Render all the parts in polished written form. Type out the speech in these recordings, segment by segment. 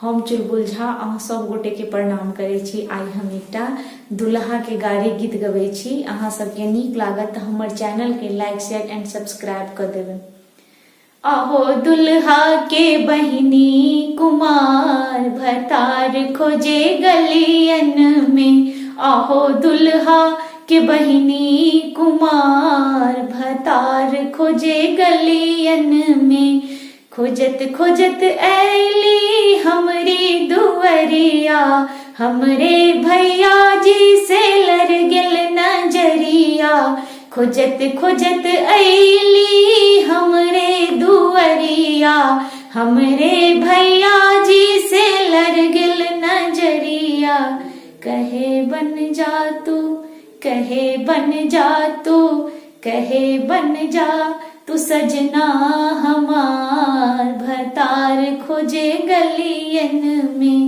हम चुलबुल झा अहाँ सब गोटे के प्रणाम करे छी। आई हम एकटा दुल्हा के गाड़ी गीत गबै छी। अहाँ सबके नीक लागत तऽ हमर चैनल के लाइक शेयर एंड सब्सक्राइब कर देबै। आहो दुल्हा के बहिनी कुमार भतार खोजे गलियन में। आहो दुल्हा के बहिनी कुमार भतार खोजे गलियन में। खोजत खोजत ऐली हमरी दुवरिया, हमरे भैया जी से लड़ गेल नजरिया। खोजत खोजत ऐली हमरे दुवरिया, हमरे भैया जी से लड़ गेल नजरिया। कहे बन जा तू, कहे बन जा तू, कहे बन जा तू सजना हमार भतार खोजे गलियन में।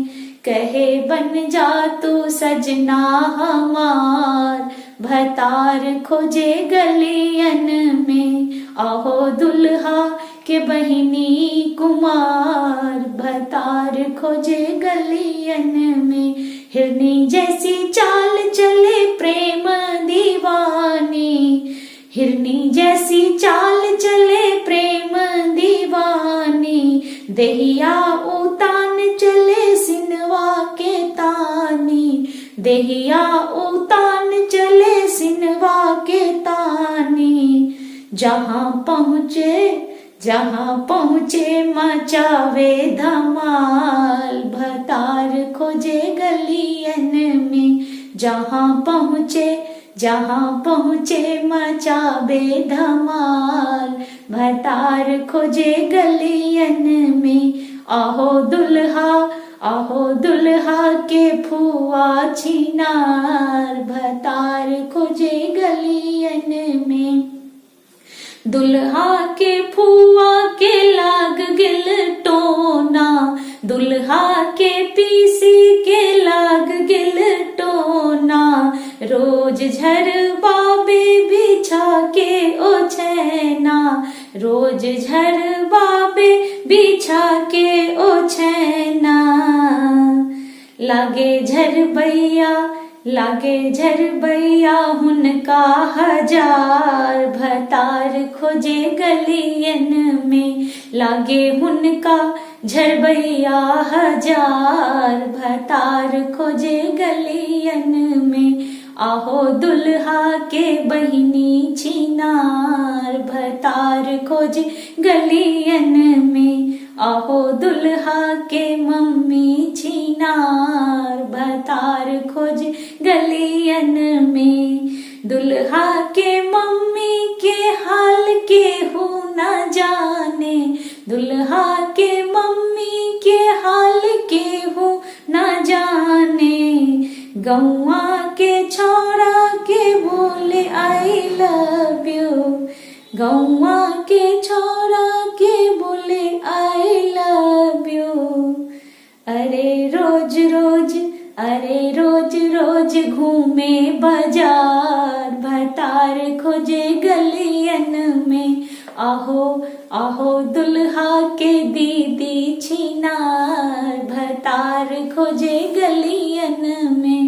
कहे बन जा तू सजना हमार भतार खोजे गलियन में। आहो दुल्हा के बहिनी कुमार भतार खोजे गलियन में। हिरनी जैसी चाल चले प्रेम दीवानी, हिरनी जैसी चाल चले प्रेम दीवानी। देहिया उतान चले सिनवा के तानी, देहिया उतान चले सिनवा के तानी। जहाँ पहुँचे जहाँ पहुँचे मचावे धमाल भतार खोजे गलियन में। जहाँ पहुँचे मचावे धमाल भतार खोजे गलियन में। आहो दुल्हा के फुआ छिनार भतार खोजे गलियन में। दुल्हा के फुआ के लाग गिल टोना, दुल्हा के पीसी के लाग गिल टोना। रोज झरबाबे बिछा के ओछैना, रोज झरबाबे बिछा के ओछैना। लागे झरबैया हुनका हजार भतार खोजे गलियन में। लागे हुनका झरबैया हजार भतार खोजे गलियन में। आहो दुल्हा के बहिनी छिनार भतार खोजे गलियन में। आहो दुल्हा के मम्मी छिनार भतार खोजे गलियन में। दुल्हा के मम्मी के हाल के हो न जाने, दुल्हा के मम्मी के हाल के हो न जाने। गौआ के छोरा के बोले आई लव यू, गौआ के छोरा के बोले आई लव यू। अरे रोज रोज घूमे बाजार भतार खोजे गलियन में। आहो दुल्हा के दीदी छिनार भतार खोजे गलियन में।